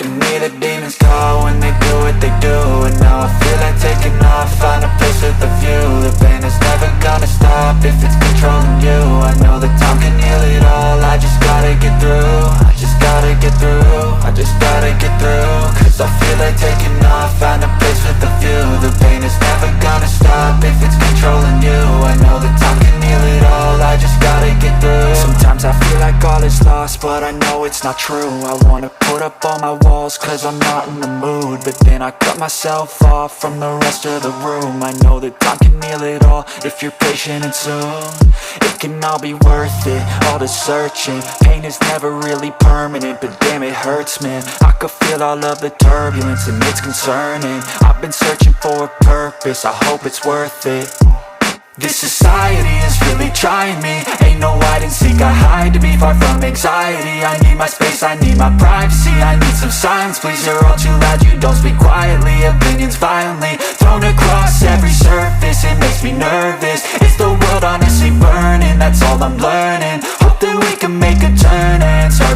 to me the demons call when they do what they do. And now I feel like taking off, find a place with a view. The pain is never gonna stop if it's controlling you. I know that time can heal it all, I just gotta get through. I just gotta get through, I just gotta get through. Cause I feel like taking off, find a place with a view. The pain is never gonna stop if it's controlling you. I know that time can heal it all, I just gotta get through. Sometimes I feel like all is lost, but I know it's not true. I wanna put up all my walls cause I'm not in the mood, but then I cut myself off from the rest of the room. I know that time can heal it all if you're patient and soon. It can all be worth it, all the searching. Pain is never really permanent, but damn it hurts, man. I could feel all of the turbulence and it's concerning. I've been searching for a purpose, I hope it's worth it. This society is really trying me. Ain't no hide and seek, I hide to be far from anxiety. I need my space, I need my privacy. I need some silence, please, you're all too loud. You don't speak quietly, opinions violently thrown across every surface. It makes me nervous, it's the world honestly burning. That's all I'm learning, hope that we can make a turn and start